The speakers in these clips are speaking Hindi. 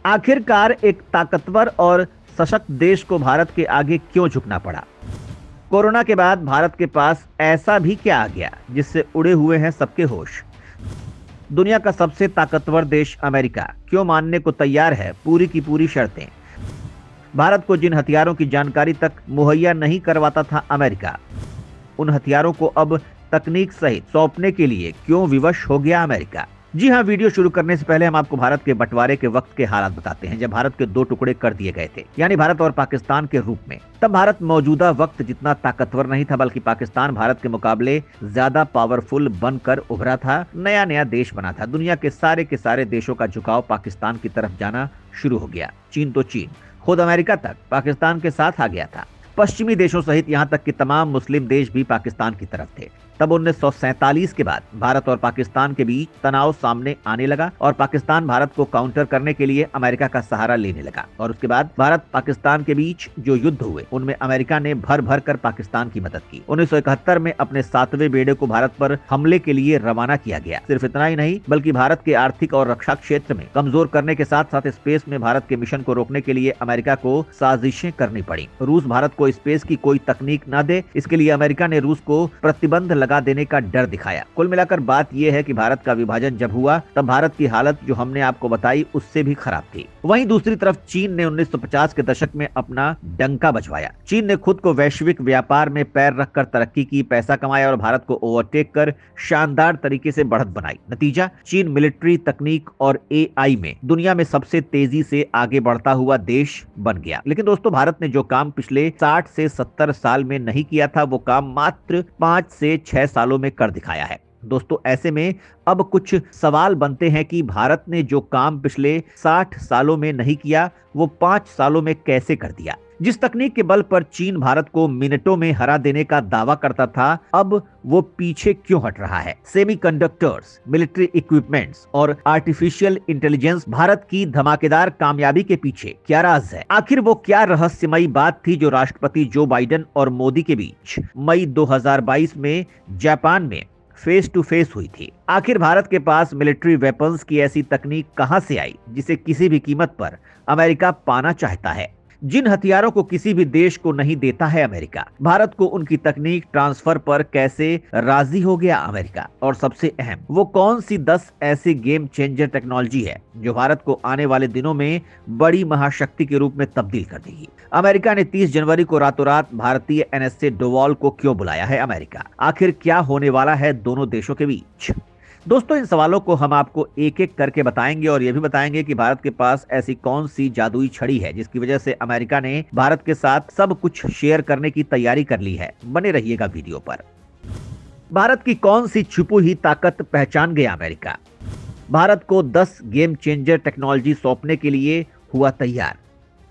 आखिरकार एक ताकतवर और सशक्त देश को भारत के आगे क्यों झुकना पड़ा? कोरोना के बाद भारत के पास ऐसा भी क्या आ गया जिससे उड़े हुए हैं सबके होश? दुनिया का सबसे ताकतवर देश अमेरिका क्यों मानने को तैयार है पूरी की पूरी शर्तें? भारत को जिन हथियारों की जानकारी तक मुहैया नहीं करवाता था अमेरिका, उन हथियारों को अब तकनीक सहित सौंपने के लिए क्यों विवश हो गया अमेरिका? जी हां, वीडियो शुरू करने से पहले हम आपको भारत के बंटवारे के वक्त के हालात बताते हैं, जब भारत के दो टुकड़े कर दिए गए थे, यानी भारत और पाकिस्तान के रूप में। तब भारत मौजूदा वक्त जितना ताकतवर नहीं था, बल्कि पाकिस्तान भारत के मुकाबले ज्यादा पावरफुल बनकर उभरा था। नया नया देश बना था। दुनिया के सारे देशों का झुकाव पाकिस्तान की तरफ जाना शुरू हो गया। चीन तो चीन, खुद अमेरिका तक पाकिस्तान के साथ आ गया था। पश्चिमी देशों सहित यहाँ तक कि तमाम मुस्लिम देश भी पाकिस्तान की तरफ थे। तब 1947 के बाद भारत और पाकिस्तान के बीच तनाव सामने आने लगा और पाकिस्तान भारत को काउंटर करने के लिए अमेरिका का सहारा लेने लगा। और उसके बाद भारत पाकिस्तान के बीच जो युद्ध हुए, उनमें अमेरिका ने भर भर कर पाकिस्तान की मदद की। 1971 में अपने 7वें बेड़े को भारत पर हमले के लिए रवाना किया गया। सिर्फ इतना ही नहीं, बल्कि भारत के आर्थिक और रक्षा क्षेत्र में कमजोर करने के साथ साथ स्पेस में भारत के मिशन को रोकने के लिए अमेरिका को साजिशें करनी पड़ी। रूस भारत को स्पेस की कोई तकनीक न दे, इसके लिए अमेरिका ने रूस को प्रतिबंध लगा देने का डर दिखाया। कुल मिलाकर बात यह है कि भारत का विभाजन जब हुआ, तब भारत की हालत जो हमने आपको बताई उससे भी खराब थी। वहीं दूसरी तरफ चीन ने 1950 के दशक में अपना डंका बजवाया। चीन ने खुद को वैश्विक व्यापार में पैर रखकर तरक्की की, पैसा कमाया और भारत को ओवरटेक कर शानदार तरीके से बढ़त बनाई। नतीजा, चीन मिलिट्री, तकनीक और AI में दुनिया में सबसे तेजी से आगे बढ़ता हुआ देश बन गया। लेकिन दोस्तों, भारत ने जो काम पिछले 60 से 70 साल में नहीं किया था, वो काम मात्र 5 से 6 सालों में कर दिखाया है। दोस्तों, ऐसे में अब कुछ सवाल बनते हैं कि भारत ने जो काम पिछले 60 सालों में नहीं किया, वो 5 सालों में कैसे कर दिया? जिस तकनीक के बल पर चीन भारत को मिनटों में हरा देने का दावा करता था, अब वो पीछे क्यों हट रहा है? सेमीकंडक्टर्स, मिलिट्री इक्विपमेंट्स और आर्टिफिशियल इंटेलिजेंस, भारत की धमाकेदार कामयाबी के पीछे क्या राज है? आखिर वो क्या रहस्यमयी बात थी जो राष्ट्रपति जो बाइडेन और मोदी के बीच मई 2022 में जापान में फेस टू फेस हुई थी? आखिर भारत के पास मिलिट्री वेपन्स की ऐसी तकनीक कहां से आई जिसे किसी भी कीमत पर अमेरिका पाना चाहता है? जिन हथियारों को किसी भी देश को नहीं देता है अमेरिका, भारत को उनकी तकनीक ट्रांसफर पर कैसे राजी हो गया अमेरिका? और सबसे अहम, वो कौन सी 10 ऐसी गेम चेंजर टेक्नोलॉजी है जो भारत को आने वाले दिनों में बड़ी महाशक्ति के रूप में तब्दील कर देगी? अमेरिका ने 30 जनवरी को रातों रात भारतीय NSA डोवाल को क्यों बुलाया है अमेरिका? आखिर क्या होने वाला है दोनों देशों के बीच? दोस्तों, इन सवालों को हम आपको एक एक करके बताएंगे और यह भी बताएंगे कि भारत के पास ऐसी कौन सी जादुई छड़ी है जिसकी वजह से अमेरिका ने भारत के साथ सब कुछ शेयर करने की तैयारी कर ली है। बने रहिएगा वीडियो पर। भारत की कौन सी छुपी हुई ताकत पहचान गया अमेरिका? भारत को 10 गेम चेंजर टेक्नोलॉजी सौंपने के लिए हुआ तैयार।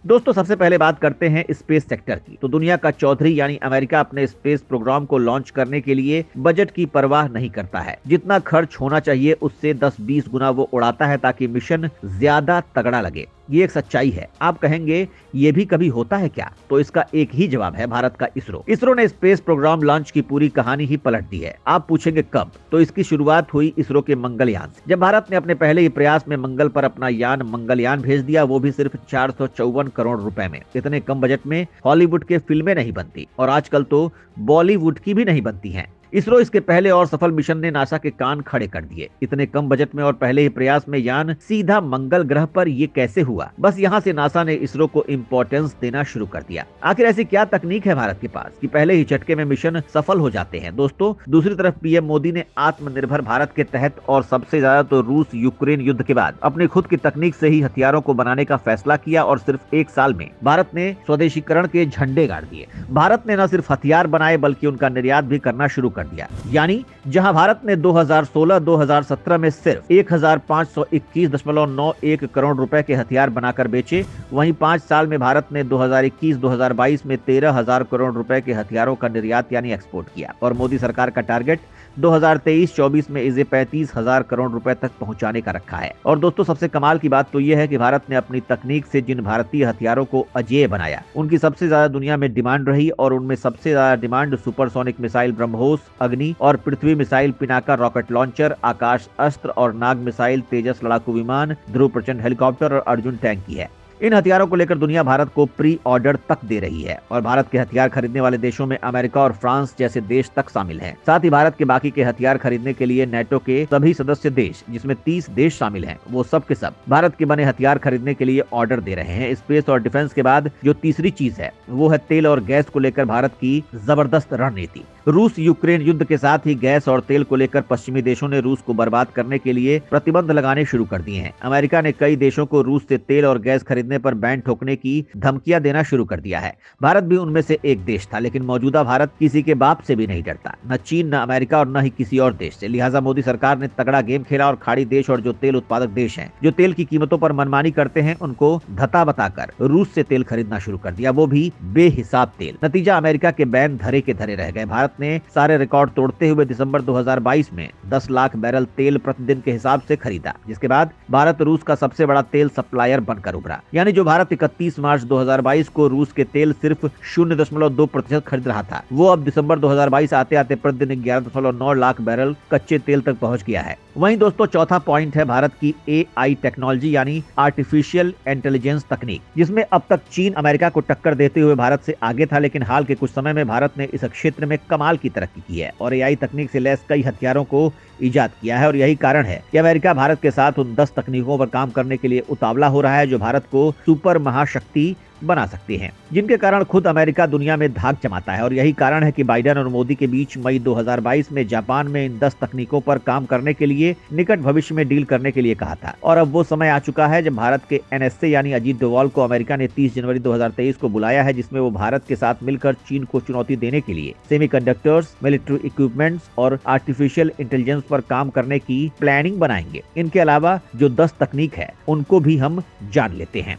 दोस्तों, सबसे पहले बात करते हैं स्पेस सेक्टर की। तो दुनिया का चौधरी यानी अमेरिका अपने स्पेस प्रोग्राम को लॉन्च करने के लिए बजट की परवाह नहीं करता है। जितना खर्च होना चाहिए उससे 10-20 गुना वो उड़ाता है ताकि मिशन ज्यादा तगड़ा लगे। ये एक सच्चाई है। आप कहेंगे ये भी कभी होता है क्या? तो इसका एक ही जवाब है, भारत का इसरो। इसरो ने स्पेस प्रोग्राम लॉन्च की पूरी कहानी ही पलट दी है। आप पूछेंगे कब? तो इसकी शुरुआत हुई इसरो के मंगलयान से। जब भारत ने अपने पहले ही प्रयास में मंगल पर अपना यान मंगलयान भेज दिया, वो भी सिर्फ 454 करोड़ रुपए में। इतने कम बजट में हॉलीवुड के फिल्में नहीं बनती और आजकल तो बॉलीवुड की भी नहीं बनती हैं। इसरो इसके पहले और सफल मिशन ने नासा के कान खड़े कर दिए। इतने कम बजट में और पहले ही प्रयास में यान सीधा मंगल ग्रह पर, ये कैसे हुआ? बस यहाँ से नासा ने इसरो को इम्पोर्टेंस देना शुरू कर दिया। आखिर ऐसी क्या तकनीक है भारत के पास कि पहले ही झटके में मिशन सफल हो जाते हैं? दोस्तों, दूसरी तरफ PM मोदी ने आत्मनिर्भर भारत के तहत और सबसे ज्यादा तो रूस यूक्रेन युद्ध के बाद अपनी खुद की तकनीक से ही हथियारों को बनाने का फैसला किया और सिर्फ 1 साल में भारत ने स्वदेशीकरण के झंडे गाड़ दिए। भारत ने न सिर्फ हथियार बनाए बल्कि उनका निर्यात भी करना शुरू कर दिया। यानी जहां भारत ने 2016-2017 में सिर्फ 1521.91 करोड़ रुपए के हथियार बनाकर बेचे, वहीं 5 साल में भारत ने 2021-2022 में 13,000 करोड़ रुपए के हथियारों का निर्यात यानी एक्सपोर्ट किया। और मोदी सरकार का टारगेट 2023-24 में इसे 35,000 करोड़ रुपए तक पहुंचाने का रखा है। और दोस्तों सबसे कमाल की बात तो यह है कि भारत ने अपनी तकनीक से जिन भारतीय हथियारों को अजेय बनाया, उनकी सबसे ज्यादा दुनिया में डिमांड रही और उनमें सबसे ज्यादा डिमांड सुपरसोनिक मिसाइल ब्रह्मोस, अग्नि और पृथ्वी मिसाइल पिनाका रॉकेट लॉन्चर, आकाश अस्त्र और नाग मिसाइल, तेजस लड़ाकू विमान, ध्रुव प्रचंड हेलीकॉप्टर और अर्जुन टैंक की है। इन हथियारों को लेकर दुनिया भारत को प्री ऑर्डर तक दे रही है और भारत के हथियार खरीदने वाले देशों में अमेरिका और फ्रांस जैसे देश तक शामिल हैं। साथ ही भारत के बाकी के हथियार खरीदने के लिए नेटो के सभी सदस्य देश, जिसमें 30 देश शामिल हैं, वो सब के सब भारत के बने हथियार खरीदने के लिए ऑर्डर दे रहे हैं। स्पेस और डिफेंस के बाद जो तीसरी चीज है वो है तेल और गैस को लेकर भारत की जबरदस्त रणनीति। रूस यूक्रेन युद्ध के साथ ही गैस और तेल को लेकर पश्चिमी देशों ने रूस को बर्बाद करने के लिए प्रतिबंध लगाने शुरू कर दिए हैं। अमेरिका ने कई देशों को रूस से तेल और गैस खरीदने पर बैन ठोकने की धमकियां देना शुरू कर दिया है। भारत भी उनमें से एक देश था, लेकिन मौजूदा भारत किसी के बाप से भी नहीं डरता, न चीन, न अमेरिका और न ही किसी और देश से। लिहाजा मोदी सरकार ने तगड़ा गेम खेला और खाड़ी देश और जो तेल उत्पादक देश हैं, जो तेल की कीमतों पर मनमानी करते हैं, उनको धता बताकर रूस से तेल खरीदना शुरू कर दिया, वो भी बेहिसाब तेल। नतीजा अमेरिका के बैन धरे के धरे रह गए। भारत ने सारे रिकॉर्ड तोड़ते हुए दिसंबर 2022 में 10 लाख बैरल तेल प्रतिदिन के हिसाब से खरीदा, जिसके बाद भारत रूस का सबसे बड़ा तेल सप्लायर बनकर उभरा। यानी जो भारत 31 मार्च 2022 को रूस के तेल सिर्फ 0.2% खरीद रहा था, वो अब दिसंबर 2022 आते आते प्रतिदिन 11.9 लाख बैरल कच्चे तेल तक पहुंच गया है। वहीं दोस्तों चौथा पॉइंट है भारत की AI टेक्नोलॉजी यानी आर्टिफिशियल इंटेलिजेंस तकनीक, जिसमें अब तक चीन अमेरिका को टक्कर देते हुए भारत से आगे था, लेकिन हाल के कुछ समय में भारत ने इस क्षेत्र में कमाल की तरक्की की है और AI तकनीक से लैस कई हथियारों को इजाद किया है। और यही कारण है कि अमेरिका भारत के साथ उन 10 तकनीकों पर काम करने के लिए उतावला हो रहा है जो भारत को सुपर महाशक्ति बना सकती हैं, जिनके कारण खुद अमेरिका दुनिया में धाक जमाता है। और यही कारण है कि बाइडेन और मोदी के बीच मई 2022 में जापान में इन 10 तकनीकों पर काम करने के लिए निकट भविष्य में डील करने के लिए कहा था। और अब वो समय आ चुका है जब भारत के NSA यानी अजीत डोवाल को अमेरिका ने 30 जनवरी 2023 को बुलाया है, जिसमें वो भारत के साथ मिलकर चीन को चुनौती देने के लिए सेमीकंडक्टर्स, मिलिट्री इक्विपमेंट्स और आर्टिफिशियल इंटेलिजेंस पर काम करने की प्लानिंग बनाएंगे। इनके अलावा जो 10 तकनीक है उनको भी हम जान लेते हैं।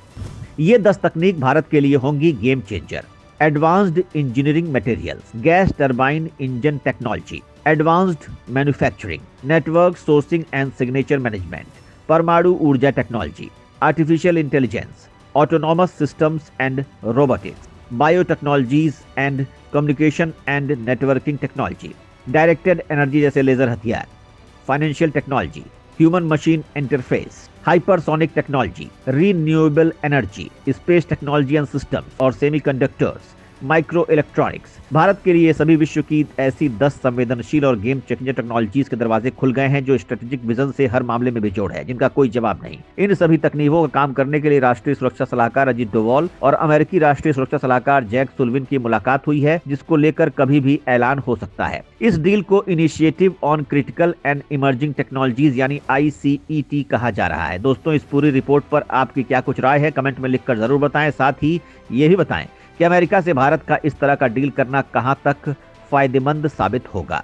ये 10 तकनीक भारत के लिए होंगी game changer. Advanced engineering materials, gas turbine engine technology, advanced manufacturing, network sourcing and signature management, परमाणु ऊर्जा technology, artificial intelligence, autonomous systems and robotics, biotechnologies and communication and networking technology, directed energy जैसे लेजर हथियार, financial technology, human machine interface, hypersonic technology, renewable energy, space technology and systems और सेमीकंडक्टर्स, माइक्रो इलेक्ट्रॉनिक्स। भारत के लिए सभी विश्व की ऐसी 10 संवेदनशील और गेम चेंजर टेक्नोलॉजीज के दरवाजे खुल गए हैं जो स्ट्रेटेजिक विजन से हर मामले में बेजोड़ है, जिनका कोई जवाब नहीं। इन सभी तकनीकों का काम करने के लिए राष्ट्रीय सुरक्षा सलाहकार अजीत डोवाल और अमेरिकी राष्ट्रीय सुरक्षा सलाहकार जैक सुल्लिवन की मुलाकात हुई है, जिसको लेकर कभी भी ऐलान हो सकता है। इस डील को initiative on critical and emerging technologies यानी ICET कहा जा रहा है। दोस्तों इस पूरी रिपोर्ट पर आपकी क्या कुछ राय है, कमेंट में लिखकर जरूर बताएं। साथ ही ये भी बताएं कि अमेरिका से भारत का इस तरह का डील करना कहां तक फायदेमंद साबित होगा।